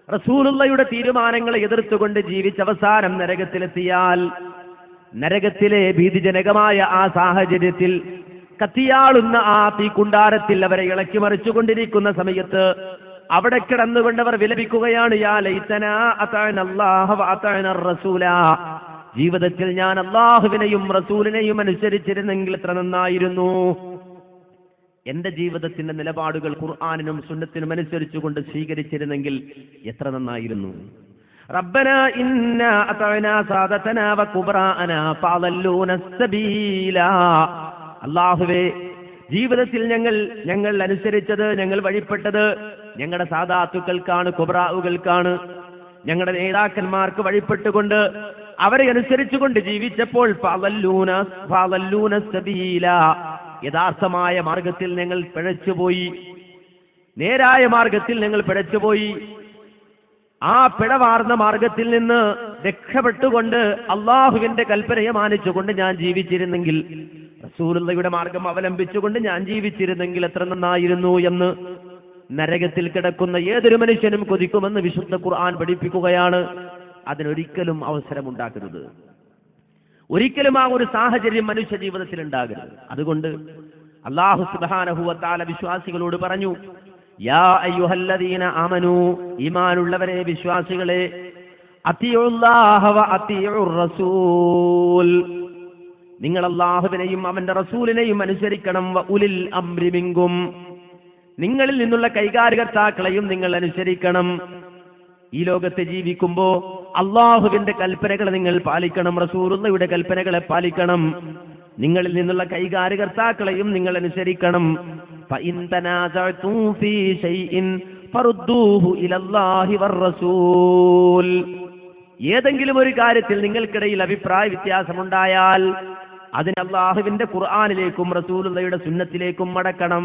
റസൂലുള്ളാഹിയുടെ തീരുമാനങ്ങളെ എതിർത്തുകൊണ്ട് ജീവിച്ച അവസാനം നരകത്തിലെത്തിയാൽ, നരകത്തിലെ ഭീതിജനകമായ ആ സാഹചര്യത്തിൽ കത്തിയാളുന്ന ആ തീക്കുണ്ടാരത്തിൽ അവരെ ഇളക്കി മറിച്ചുകൊണ്ടിരിക്കുന്ന സമയത്ത് അവിടെ കിടന്നുകൊണ്ടവർ വിലപിക്കുകയാണ്, യാ ലൈതനാ അതഅന അല്ലാഹ വ അതഅന റസൂല, ജീവിതത്തിൽ ഞാൻ അല്ലാഹുവിനെയും റസൂലിനെയും അനുസരിച്ചിരുന്നെങ്കിൽ എത്ര നന്നായിരുന്നു. എന്റെ ജീവിതത്തിന്റെ നിലപാടുകൾ ഖുർആനിനും സുന്നത്തിനും അനുസരിച്ചുകൊണ്ട് സ്വീകരിച്ചിരുന്നെങ്കിൽ എത്ര നന്നായിരുന്നു. റബ്ബനാ ഇന്നാ അതഅനാ സാദതനാ വ കുബ്റാഅനാ ഫഅദല്ലൂന സബീല, അല്ലാഹുവേ ജീവിതത്തിൽ ഞങ്ങൾ അനുസരിച്ചത്, ഞങ്ങൾ വഴിപ്പെട്ടത് ഞങ്ങളുടെ സാദാത്തുക്കൾക്കാണ്, കുബ്രാഉകൾക്കാണ്. ഞങ്ങളുടെ നേതാക്കന്മാർക്ക് വഴിപ്പെട്ടുകൊണ്ട് അവരെ അനുസരിച്ചുകൊണ്ട് ജീവിച്ചപ്പോൾ ഫഅദല്ലൂന സബീല, യഥാർത്ഥമായ മാർഗത്തിൽ ഞങ്ങൾ പിഴച്ചുപോയി, നേരായ മാർഗത്തിൽ ഞങ്ങൾ പിഴച്ചുപോയി. ആ പിഴവാർന്ന മാർഗത്തിൽ നിന്ന് രക്ഷപ്പെട്ടുകൊണ്ട് അള്ളാഹുവിന്റെ കൽപ്പനയെ മാനിച്ചുകൊണ്ട് ഞാൻ ജീവിച്ചിരുന്നെങ്കിൽ, റസൂലുള്ളാഹിയുടെ മാർഗം അവലംബിച്ചുകൊണ്ട് ഞാൻ ജീവിച്ചിരുന്നെങ്കിൽ എത്ര നന്നായിരുന്നു എന്ന് നരകത്തിൽ കിടക്കുന്ന ഏതൊരു മനുഷ്യനും കൊതിക്കുമെന്ന് വിശുദ്ധ ഖുർആൻ പഠിപ്പിക്കുകയാണ്. അതിനൊരിക്കലും അവസരമുണ്ടാക്കരുത്, ഒരിക്കലും ആ ഒരു സാഹചര്യം മനുഷ്യ ജീവിതത്തിൽ ഉണ്ടാകരുത്. അതുകൊണ്ട് അല്ലാഹു സുബ്ഹാനഹു വ തആല വിശ്വാസികളോട് പറഞ്ഞു, യാ അയ്യുഹല്ലദീന ആമനൂ, ഈമാനുള്ളവരെ വിശ്വാസികളെ, അത്തിയുല്ലാഹ വ അത്തിയുർ റസൂൽ, നിങ്ങൾ അല്ലാഹുവിനെയും അവന്റെ റസൂലിനെയും അനുസരിക്കണം. വ ഉലിൽ അംരി മിൻകും, നിങ്ങളിൽ നിന്നുള്ള കൈകാര്യകർത്താക്കളെയും നിങ്ങൾ അനുസരിക്കണം. ഈ ലോകത്ത് ജീവിക്കുമ്പോ അള്ളാഹുവിന്റെ കൽപ്പനകളെ നിങ്ങൾ പാലിക്കണം, റസൂലുള്ളാഹിയുടെ കൽപ്പനകളെ പാലിക്കണം. നിങ്ങളിൽ നിന്നുള്ള കൈകാര്യകർത്താക്കളെയും നിങ്ങൾ അനുസരിക്കണം. ഫഇൻ തനാസഅതും ഫീ ശൈഇൻ ഫറുദ്ദൂഹു ഇലല്ലാഹി വറസൂൽ, ഏതെങ്കിലും ഒരു കാര്യത്തിൽ നിങ്ങൾക്കിടയിൽ അഭിപ്രായ വ്യത്യാസമുണ്ടായാൽ അതിന് അള്ളാഹുവിന്റെ ഖുർആനിലേക്കും റസൂലുള്ളാഹിയുടെ സുന്നത്തിലേക്കും മടക്കണം.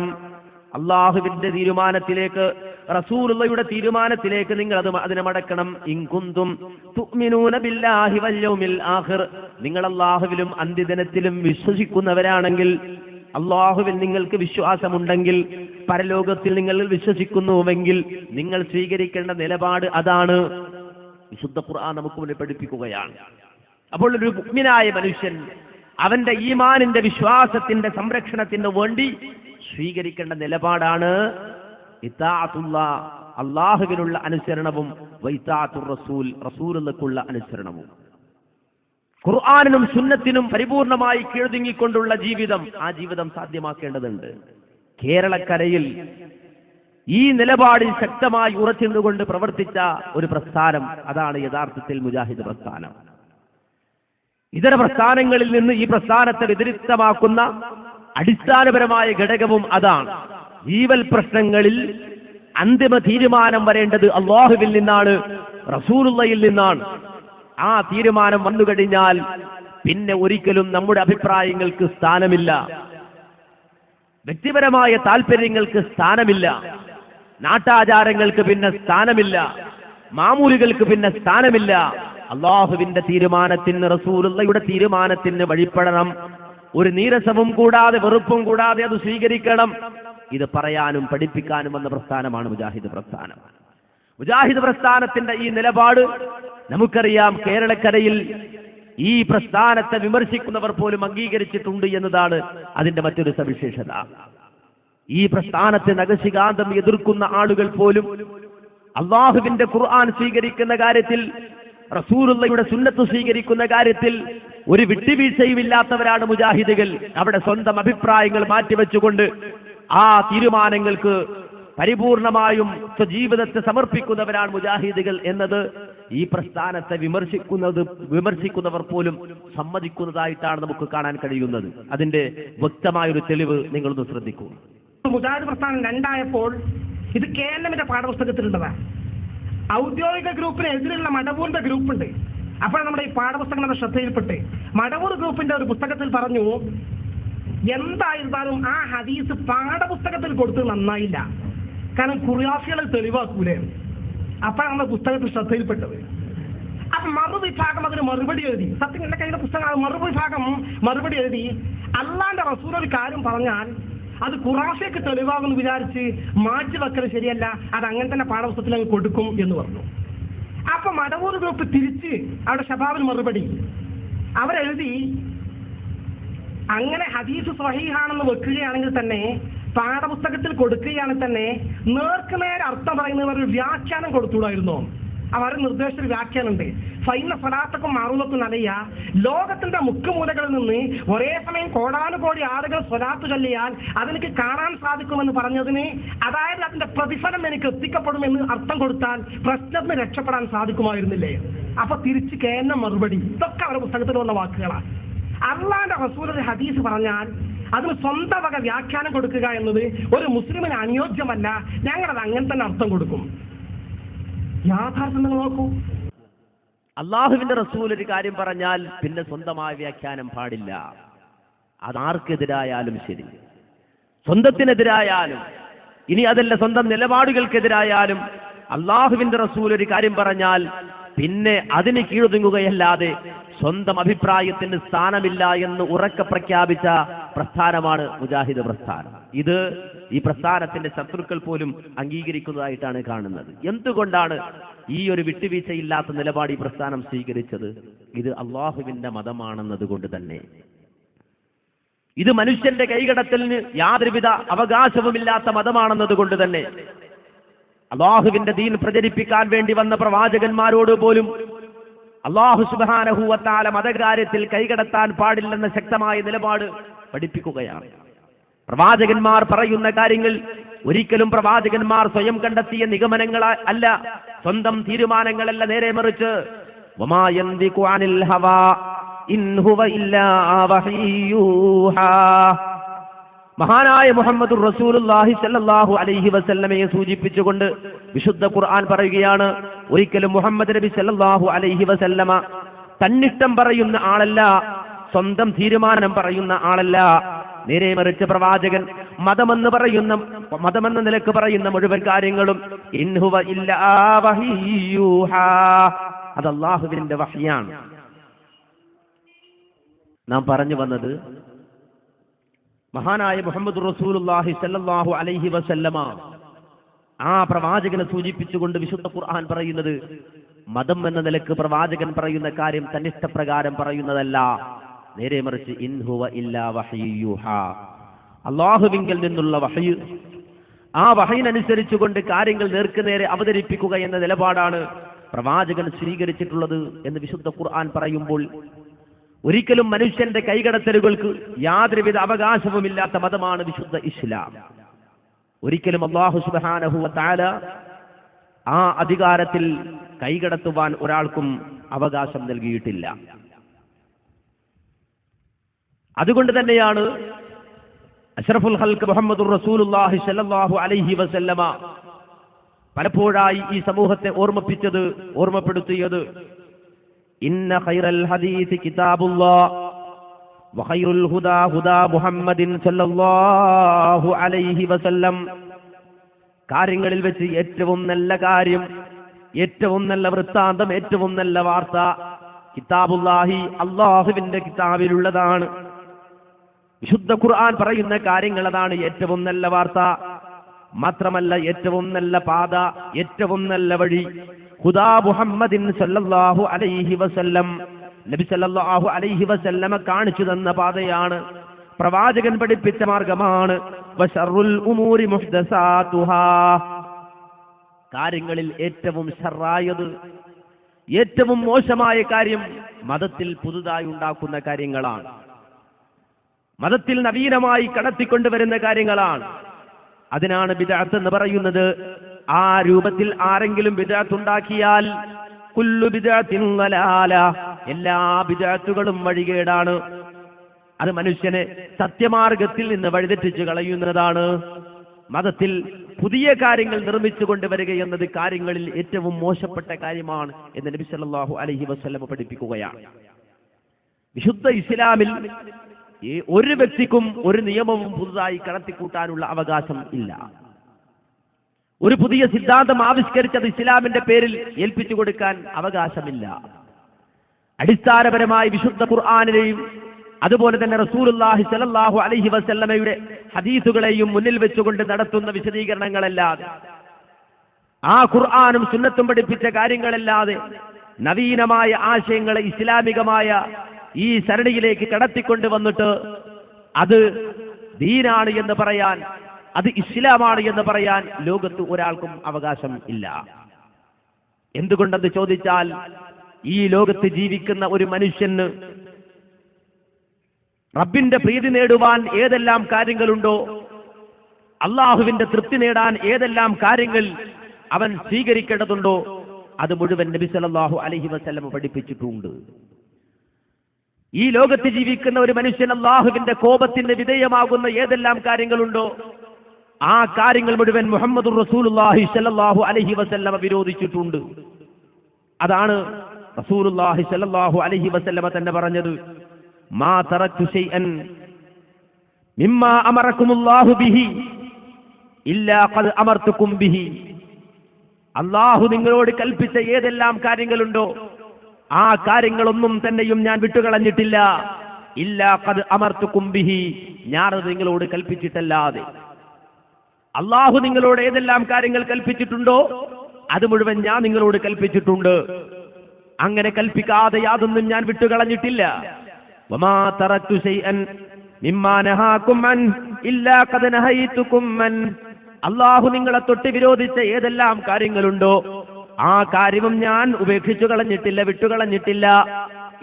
അള്ളാഹുവിന്റെ തീരുമാനത്തിലേക്ക്, റസൂലുള്ളാഹിയുടെ തീരുമാനത്തിലേക്ക് നിങ്ങൾ അതിനെ മടക്കണം. ഇൻ കുന്തും തുഅ്മിനൂന ബില്ലാഹി വൽ യൗമിൽ ആഖിർ, നിങ്ങൾ അള്ളാഹുവിലും അന്ത്യദിനത്തിലും വിശ്വസിക്കുന്നവരാണെങ്കിൽ, അള്ളാഹുവിൽ നിങ്ങൾക്ക് വിശ്വാസമുണ്ടെങ്കിൽ, പരലോകത്തിൽ നിങ്ങൾ വിശ്വസിക്കുന്നുവെങ്കിൽ നിങ്ങൾ സ്വീകരിക്കേണ്ട നിലപാട് അതാണ്. വിശുദ്ധ ഖുർആൻ നമുക്ക് മുന്നിൽ പഠിപ്പിക്കുകയാണ്. അപ്പോൾ ഒരു മുഅ്മിനായ മനുഷ്യൻ അവന്റെ ഈമാനിന്റെ വിശ്വാസത്തിന്റെ സംരക്ഷണത്തിന് വേണ്ടി സ്വീകരിക്കേണ്ട നിലപാടാണ് ഇത്താഅത്തുല്ലാഹ്, അല്ലാഹുവിനുള്ള അനുസരണവും, വഇത്താഅത്തുർ റസൂൽ, റസൂലുള്ളാഹിക്കുള്ള അനുസരണവും. ഖുർആനിനും സുന്നത്തിനും പരിപൂർണമായി കീഴ്തുങ്ങിക്കൊണ്ടുള്ള ജീവിതം, ആ ജീവിതം സാധ്യമാക്കേണ്ടതുണ്ട്. കേരളക്കരയിൽ ഈ നിലപാടിൽ ശക്തമായി ഉറച്ചുകൊണ്ട് പ്രവർത്തിച്ച ഒരു പ്രസ്ഥാനം, അതാണ് യഥാർത്ഥത്തിൽ മുജാഹിദ് പ്രസ്ഥാനം. ഇതര പ്രസ്ഥാനങ്ങളിൽ നിന്ന് ഈ പ്രസ്ഥാനത്തെ വ്യതിരിക്തമാക്കുന്ന അടിസ്ഥാനപരമായ ഘടകവും അതാണ്. ജീവൽ പ്രശ്നങ്ങളിൽ അന്തിമ തീരുമാനം വരേണ്ടത് അല്ലാഹുവിൽ നിന്നാണ്, റസൂലുള്ളാഹിയിൽ നിന്നാണ്. ആ തീരുമാനം വന്നു കഴിഞ്ഞാൽ പിന്നെ ഒരിക്കലും നമ്മുടെ അഭിപ്രായങ്ങൾക്ക് സ്ഥാനമില്ല, വ്യക്തിപരമായ താല്പര്യങ്ങൾക്ക് സ്ഥാനമില്ല, നാട്ടാചാരങ്ങൾക്ക് പിന്നെ സ്ഥാനമില്ല, മാമൂലുകൾക്ക് പിന്നെ സ്ഥാനമില്ല. അല്ലാഹുവിന്റെ തീരുമാനത്തിന്, റസൂലുള്ളാഹിയുടെ തീരുമാനത്തിന് വഴിപ്പെടണം. ഒരു നീരസവും കൂടാതെ, വെറുപ്പും കൂടാതെ അത് സ്വീകരിക്കണം. ഇത് പറയാനും പഠിപ്പിക്കാനും വന്ന പ്രസ്ഥാനമാണ് മുജാഹിദ് പ്രസ്ഥാനം. മുജാഹിദ് പ്രസ്ഥാനത്തിന്റെ ഈ നിലപാട് നമുക്കറിയാം. കേരളക്കരയിൽ ഈ പ്രസ്ഥാനത്തെ വിമർശിക്കുന്നവർ പോലും അംഗീകരിച്ചിട്ടുണ്ട് എന്നതാണ് അതിന്റെ മറ്റൊരു സവിശേഷത. ഈ പ്രസ്ഥാനത്തെ നഖശികാന്തം എതിർക്കുന്ന ആളുകൾ പോലും അല്ലാഹുവിന്റെ ഖുർആൻ സ്വീകരിക്കുന്ന കാര്യത്തിൽ, റസൂലുള്ളാഹിയുടെ സുന്നത്ത് സ്വീകരിക്കുന്ന കാര്യത്തിൽ ഒരു വിട്ടുവീഴ്ചയുമില്ലാത്തവരാണ് മുജാഹിദുകൾ. അവിടെ സ്വന്തം അഭിപ്രായങ്ങൾ മാറ്റിവെച്ചുകൊണ്ട് ആ തീരുമാനങ്ങൾക്ക് പരിപൂർണമായും സ്വജീവിതത്തെ സമർപ്പിക്കുന്നവരാണ് മുജാഹിദുകൾ എന്നത് ഈ പ്രസ്ഥാനത്തെ വിമർശിക്കുന്നവർ പോലും സമ്മതിക്കുന്നതായിട്ടാണ് നമുക്ക് കാണാൻ കഴിയുന്നത്. അതിന്റെ വ്യക്തമായൊരു തെളിവ് നിങ്ങളൊന്ന് ശ്രദ്ധിക്കൂ. മുജാഹിദ് പ്രസ്ഥാനം രണ്ടായപ്പോൾ ഇത് KNMന്റെ പാഠപുസ്തകത്തിലുള്ളതാണ്. ഔദ്യോഗിക ഗ്രൂപ്പിന് എതിരുള്ള മടവൂരിന്റെ ഗ്രൂപ്പുണ്ട്. അപ്പോൾ നമ്മുടെ ഈ പാഠപുസ്തകം ശ്രദ്ധയിൽപ്പെട്ട് മടവൂർ ഗ്രൂപ്പിന്റെ ഒരു പുസ്തകത്തിൽ പറഞ്ഞു, എന്തായിരുന്നാലും ആ ഹദീസ് പാഠപുസ്തകത്തിൽ കൊടുത്ത് നന്നായില്ല, കാരണം ഖുർആഫികളെ തെളിവാക്കൂലേ. അപ്പോഴാണ് നമ്മുടെ പുസ്തകത്തിൽ ശ്രദ്ധയിൽപ്പെട്ടത്. അപ്പൊ മറുവിഭാഗം അതിന് മറുപടി എഴുതി. സത്യം എന്റെ കയ്യിലെ പുസ്തകം മറുവിഭാഗം മറുപടി എഴുതി, അള്ളാന്റെ റസൂൽ ഒരു കാര്യം പറഞ്ഞാൽ അത് ഖുറാഫയ്ക്ക് തെളിവാകുമെന്ന് വിചാരിച്ച് മാറ്റിവെക്കൽ ശരിയല്ല, അത് അങ്ങനെ തന്നെ പാഠപുസ്തകത്തിൽ അങ്ങ് കൊടുക്കും എന്ന് പറഞ്ഞു. അപ്പൊ മടവൂർ ഗ്രൂപ്പ് തിരിച്ച് അവിടെ ഷബാബിന് മറുപടി അവരെഴുതി, അങ്ങനെ ഹദീസ് സ്വഹീഹാണെന്ന് വെക്കുകയാണെങ്കിൽ തന്നെ പാഠപുസ്തകത്തിൽ കൊടുക്കുകയാണെങ്കിൽ തന്നെ നേർക്കുനേരെ അർത്ഥം പറയുന്നവർ ഒരു വ്യാഖ്യാനം കൊടുത്തുകൂടായിരുന്നോ? അവരുടെ നിർദ്ദേശത്തിൽ വ്യാഖ്യാനമുണ്ട്. ഫൈന സ്വലാത്തക്കും മാറൂലത്തും അലയ്യ, ലോകത്തിന്റെ മുക്കുമൂലകളിൽ നിന്ന് ഒരേ സമയം കോടാനുകോടി ആളുകൾ സ്വലാത്ത് ചൊല്ലിയാൽ അതെനിക്ക് കാണാൻ സാധിക്കുമെന്ന് പറഞ്ഞതിന്, അതായത് അതിന്റെ പ്രതിഫലം എനിക്ക് എത്തിക്കപ്പെടുമെന്ന് അർത്ഥം കൊടുത്താൽ പ്രശ്നത്തിന് രക്ഷപ്പെടാൻ സാധിക്കുമായിരുന്നില്ലേ? അപ്പൊ തിരിച്ച് കേന്ന മറുപടി ഇതൊക്കെ അവരുടെ പുസ്തകത്തിൽ വന്ന വാക്കുകളാണ്. അള്ളാന്റെ റസൂലിന്റെ ഹദീസ് പറഞ്ഞാൽ അതിന് സ്വന്തം വക വ്യാഖ്യാനം കൊടുക്കുക എന്നത് ഒരു മുസ്ലിമിന് അനുയോജ്യമല്ല. ഞങ്ങളത് അങ്ങനെ തന്നെ അർത്ഥം കൊടുക്കും. യാഥാർത്ഥ്യം നിങ്ങൾ നോക്കൂ. അള്ളാഹുവിന്റെ റസൂൽ ഒരു കാര്യം പറഞ്ഞാൽ പിന്നെ സ്വന്തമായ വ്യാഖ്യാനം പാടില്ല. അതാർക്കെതിരായാലും ശരി, സ്വന്തത്തിനെതിരായാലും ഇനി അതല്ല സ്വന്തം നിലപാടുകൾക്കെതിരായാലും അള്ളാഹുവിന്റെ റസൂൽ ഒരു കാര്യം പറഞ്ഞാൽ പിന്നെ അതിന് കീഴൊതുങ്ങുകയല്ലാതെ സ്വന്തം അഭിപ്രായത്തിന് സ്ഥാനമില്ല എന്ന് ഉറക്കെ പ്രഖ്യാപിച്ച പ്രസ്ഥാനമാണ് മുജാഹിദ് പ്രസ്ഥാനം. ഇത് ഈ പ്രസ്ഥാനത്തിന്റെ ശത്രുക്കൾ പോലും അംഗീകരിക്കുന്നതായിട്ടാണ് കാണുന്നത്. എന്തുകൊണ്ടാണ് ഈ ഒരു വിട്ടുവീഴ്ചയില്ലാത്ത നിലപാട് ഈ പ്രസ്ഥാനം സ്വീകരിച്ചത്? ഇത് അള്ളാഹുവിന്റെ മതമാണെന്നതുകൊണ്ട് തന്നെ. ഇത് മനുഷ്യന്റെ കൈകടത്തലിന് യാതൊരുവിധ അവകാശവുമില്ലാത്ത മതമാണെന്നതുകൊണ്ട് തന്നെ. അള്ളാഹുവിന്റെ ദീൻ പ്രചരിപ്പിക്കാൻ വേണ്ടി വന്ന പ്രവാചകന്മാരോട് പോലും അള്ളാഹു സുബ്ഹാനഹു വ തആല മതകാര്യത്തിൽ കൈകടത്താൻ പാടില്ലെന്ന ശക്തമായ നിലപാട് പഠിപ്പിക്കുകയാണ്. പ്രവാചകന്മാർ പറയുന്ന കാര്യങ്ങൾ ഒരിക്കലും പ്രവാചകന്മാർ സ്വയം കണ്ടെത്തിയ നിഗമനങ്ങൾ അല്ല, സ്വന്തം തീരുമാനങ്ങളല്ല, നേരെ മറിച്ച് വമാ യന്തിഖു അനിൽ ഹവാ ഇൻ ഹുവ ഇല്ലാ വഹയ്യൂഹാ. മഹാനായ മുഹമ്മദുർ റസൂലുള്ളാഹി സ്വല്ലല്ലാഹു അലൈഹി വസല്ലമയെ സൂചിപ്പിച്ചുകൊണ്ട് വിശുദ്ധ ഖുർആൻ പറയുകയാണ്, ഒരിക്കലും മുഹമ്മദ് നബി സ്വല്ലല്ലാഹു അലൈഹി വസല്ലമ തന്നിഷ്ടം പറയുന്ന ആളല്ല, സ്വന്തം തീരുമാനം പറയുന്ന ആളല്ല. നേരെ മറിച്ച് പ്രവാചകൻ മതമെന്ന നിലക്ക് പറയുന്ന മുഴുവൻ കാര്യങ്ങളും ഇൻ ഹുവ ഇല്ലാ വഹയ്യൂഹാ, അത് അല്ലാഹുവിന്റെ വഹ്യാണ്. നാം പറഞ്ഞു വന്നത് മഹാനായ മുഹമ്മദ് റസൂലുള്ളാഹി സ്വല്ലല്ലാഹു അലൈഹി വസല്ലമ ആ പ്രവാചകനെ സൂചിപ്പിച്ചുകൊണ്ട് വിശുദ്ധ ഖുർആൻ പറയുന്നത് മതം എന്ന നിലക്ക് പ്രവാചകൻ പറയുന്ന കാര്യം തന്നിഷ്ടപ്രകാരം പറയുന്നതല്ല, നേരെ മറിച്ച് ഇൻ ഹുവ ഇല്ലാ വഹയ്യൂഹാ, അല്ലാഹുവിങ്കൽ നിന്നുള്ള വഹയ്, ആ വഹയിനനുസരിച്ചുകൊണ്ട് കാര്യങ്ങൾ നേർക്കുനേരെ അവതരിപ്പിക്കുക എന്ന നിലപാടാണ് പ്രവാചകൻ സ്വീകരിച്ചിട്ടുള്ളത് എന്ന് വിശുദ്ധ ഖുർആൻ പറയുമ്പോൾ ഒരിക്കലും മനുഷ്യന്റെ കൈകടത്തലുകൾക്ക് യാതൊരുവിധ അവകാശവുമില്ലാത്ത മതമാണ് വിശുദ്ധ ഇസ്ലാം. ഒരിക്കലും അല്ലാഹു സുബ്ഹാനഹു വ തആല ആ അധികാരത്തിൽ കൈകടത്തുവാൻ ഒരാൾക്കും അവകാശം നൽകിയിട്ടില്ല. അതുകൊണ്ട് തന്നെയാണ് അഷ്റഫുൽ ഖൽഖ് മുഹമ്മദുർ റസൂലുള്ളാഹി സ്വല്ലല്ലാഹു അലൈഹി വസല്ലമ പലപ്പോഴായി ഈ സമൂഹത്തെ ഓർമ്മപ്പെടുത്തിയത് ഇന്ന ഖൈറൽ ഹദീസ് കിതാബുല്ലാഹ് വഖൈറുൽ ഹുദാ ഹുദാ മുഹമ്മദിൻ സ്വല്ലല്ലാഹു അലൈഹി വസല്ലം. കാര്യങ്ങളിൽ വെച്ച് ഏറ്റവും നല്ല കാര്യം, ഏറ്റവും നല്ല വൃത്താന്തം, ഏറ്റവും നല്ല വാർത്ത കിതാബുല്ലാഹി, അല്ലാഹുവിന്റെ കിതാബിലുള്ളതാണ്. വിശുദ്ധ ഖുർആൻ പറയുന്ന കാര്യങ്ങൾ അതാണ് ഏറ്റവും നല്ല വാർത്ത. മാത്രമല്ല ഏറ്റവും നല്ല പാത, ഏറ്റവും നല്ല വഴി ഹുദാ മുഹമ്മദിൻ സല്ലല്ലാഹു അലൈഹി വസല്ലം, നബി സല്ലല്ലാഹു അലൈഹി വസല്ലമ കാണിച്ചു തന്ന പാതയാണ്, പ്രവാചകൻ പഠിപ്പിച്ച മാർഗമാണ്. വശറുൽ ഉമൂരി മുഹ്ദസാതുഹാ, കാര്യങ്ങളിൽ ഏറ്റവും ശർറായത്, ഏറ്റവും മോശമായ കാര്യം മതത്തിൽ പുതുതായി ഉണ്ടാക്കുന്ന കാര്യങ്ങളാണ്, മതത്തിൽ നവീനമായി കടത്തിക്കൊണ്ടുവരുന്ന കാര്യങ്ങളാണ്. അതിനാണ് ബിദ്അത്ത് എന്ന് പറയുന്നത്. ആ രൂപത്തിൽ ആരെങ്കിലും ബിദ്അത്ത് ഉണ്ടാക്കിയാൽ കുല്ലു ബിദ്അത്തിൻ ളലാല, എല്ലാ ബിദ്അത്തുകളും വഴികേടാണ്. അത് മനുഷ്യനെ സത്യമാർഗത്തിൽ നിന്ന് വഴിതെറ്റിച്ച് കളയുന്നതാണ്. മതത്തിൽ പുതിയ കാര്യങ്ങൾ നിർമ്മിച്ചു കൊണ്ടുവരിക എന്നത് കാര്യങ്ങളിൽ ഏറ്റവും മോശപ്പെട്ട കാര്യമാണ് എന്ന് നബി സല്ലല്ലാഹു അലൈഹി വസല്ലം പഠിപ്പിക്കുകയാണ്. വിശുദ്ധ ഇസ്ലാമിൽ ഒരു വ്യക്തിക്കും ഒരു നിയമവും പുതുതായി കടത്തിക്കൂട്ടാനുള്ള അവകാശം ഇല്ല. ഒരു പുതിയ സിദ്ധാന്തം ആവിഷ്കരിച്ചത് ഇസ്ലാമിന്റെ പേരിൽ ഏൽപ്പിച്ചു കൊടുക്കാൻ അവകാശമില്ല. അടിസ്ഥാനപരമായി വിശുദ്ധ ഖുർആനിനെയും അതുപോലെ തന്നെ റസൂലുള്ളാഹി സ്വല്ലല്ലാഹു അലൈഹി വസല്ലമയുടെ ഹദീസുകളെയും മുന്നിൽ വെച്ചുകൊണ്ട് നടത്തുന്ന വിശദീകരണങ്ങളല്ലാതെ, ആ ഖുർആനും സുന്നത്തും പഠിപ്പിച്ച കാര്യങ്ങളല്ലാതെ നവീനമായ ആശയങ്ങളെ ഇസ്ലാമികമായ ഈ സരണിയിലേക്ക് കടത്തിക്കൊണ്ട് വന്നിട്ട് അത് ദീനാണ് എന്ന് പറയാൻ, അത് ഇസ്ലാമാണ് എന്ന് പറയാൻ ലോകത്ത് ഒരാൾക്കും അവകാശം ഇല്ല. എന്തുകൊണ്ടെന്ന് ചോദിച്ചാൽ, ഈ ലോകത്ത് ജീവിക്കുന്ന ഒരു മനുഷ്യന് റബ്ബിന്റെ പ്രീതി നേടുവാൻ ഏതെല്ലാം കാര്യങ്ങളുണ്ടോ, അള്ളാഹുവിന്റെ തൃപ്തി നേടാൻ ഏതെല്ലാം കാര്യങ്ങൾ അവൻ സ്വീകരിക്കേണ്ടതുണ്ടോ, അത് മുഴുവൻ നബി സല്ലല്ലാഹു അലൈഹി വസല്ലം പഠിപ്പിച്ചിട്ടുണ്ട്. ഈ ലോകത്ത് ജീവിക്കുന്ന ഒരു മനുഷ്യൻ അള്ളാഹുവിന്റെ കോപത്തിന് വിധേയമാകുന്ന ഏതെല്ലാം കാര്യങ്ങളുണ്ടോ, ആ കാര്യങ്ങൾ മുഴുവൻ മുഹമ്മദുർ റസൂലുള്ളാഹി സ്വല്ലല്ലാഹു അലൈഹി വസല്ലം വിരോധിച്ചിട്ടുണ്ട്. അതാണ് റസൂലുള്ളാഹി സ്വല്ലല്ലാഹു അലൈഹി വസല്ലം തന്നെ പറഞ്ഞത്, മാ തറക്തു ശൈഅൻ മിമ്മാ അമറകുമുല്ലാഹു ബിഹി ഇല്ലാ ഖദ് അമർതുകും ബിഹി. അല്ലാഹു നിങ്ങളോട് കൽപ്പിച്ച ഏതെല്ലാം കാര്യങ്ങളുണ്ടോ, ആ കാര്യങ്ങളൊന്നും തന്നെയും ഞാൻ വിട്ടുകളഞ്ഞിട്ടില്ല. ഇല്ലാ ഖദ് അമർതുകും ബിഹി, ഞാനത് നിങ്ങളോട് കൽപ്പിച്ചിട്ടല്ലാതെ. അല്ലാഹു നിങ്ങളോട് ഏതെല്ലാം കാര്യങ്ങൾ കൽപ്പിച്ചിട്ടുണ്ടോ അത് മുഴുവൻ ഞാൻ നിങ്ങളോട് കൽപ്പിച്ചിട്ടുണ്ട്. അങ്ങനെ കൽപ്പിക്കാതെ യാതൊന്നും ഞാൻ വിട്ടുകളഞ്ഞിട്ടില്ല. വമാ തറക്തു ശൈഅൻ മിമ്മാ നഹാകും അൻ ഇല്ലാ ഖദ് നഹൈതുകും അൻ. അല്ലാഹു നിങ്ങളെ തൊട്ട് വിരോധിച്ച ഏതെല്ലാം കാര്യങ്ങളുണ്ടോ, ആ കാര്യവും ഞാൻ ഉപേക്ഷിച്ചു കളഞ്ഞിട്ടില്ല, വിട്ടുകളഞ്ഞിട്ടില്ല.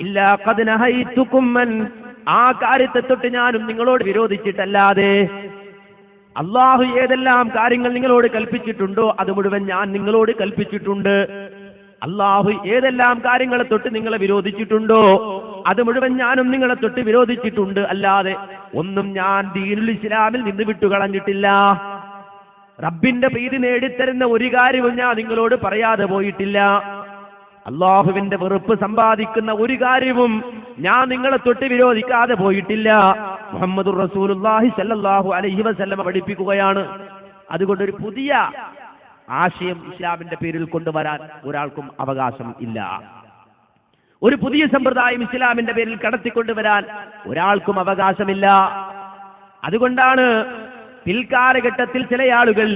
ഇല്ലാ ഖദ് നഹൈതുകും അൻ, ആ കാര്യത്തെ തൊട്ട് ഞാനും നിങ്ങളോട് വിരോധിച്ചിട്ടല്ലാതെ. അല്ലാഹു ഏതെല്ലാം കാര്യങ്ങൾ നിങ്ങളോട് കൽപ്പിച്ചിട്ടുണ്ടോ അത് മുഴുവൻ ഞാൻ നിങ്ങളോട് കൽപ്പിച്ചിട്ടുണ്ട്. അല്ലാഹു ഏതെല്ലാം കാര്യങ്ങളെ തൊട്ട് നിങ്ങളെ വിരോധിച്ചിട്ടുണ്ടോ അത് മുഴുവൻ ഞാനും നിങ്ങളെ തൊട്ട് വിരോധിച്ചിട്ടുണ്ട്. അല്ലാതെ ഒന്നും ഞാൻ ദീനുൽ ഇസ്ലാമിൽ നിന്ന് വിട്ടുകളഞ്ഞിട്ടില്ല. റബ്ബിന്റെ പ്രീതി നേടിത്തരുന്ന ഒരു കാര്യവും ഞാൻ നിങ്ങളോട് പറയാതെ പോയിട്ടില്ല. അല്ലാഹുവിന്റെ വെറുപ്പ് സമ്പാദിക്കുന്ന ഒരു കാര്യവും ഞാൻ നിങ്ങളെ തൊട്ട് വിരോധിക്കാതെ പോയിട്ടില്ല. മുഹമ്മദുർ റസൂലുള്ളാഹി സ്വല്ലല്ലാഹു അലൈഹി വസല്ലം പഠിപ്പിക്കുകയാണ്. അതുകൊണ്ട് ഒരു പുതിയ ആശയം ഇസ്ലാമിന്റെ പേരിൽ കൊണ്ടുവരാൻ ഒരാൾക്കും അവകാശം ഇല്ല. ഒരു പുതിയ സമ്പ്രദായം ഇസ്ലാമിന്റെ പേരിൽ കടത്തിക്കൊണ്ടുവരാൻ ഒരാൾക്കും അവകാശമില്ല. അതുകൊണ്ടാണ് പിൽക്കാലഘട്ടത്തിൽ ചില ആളുകൾ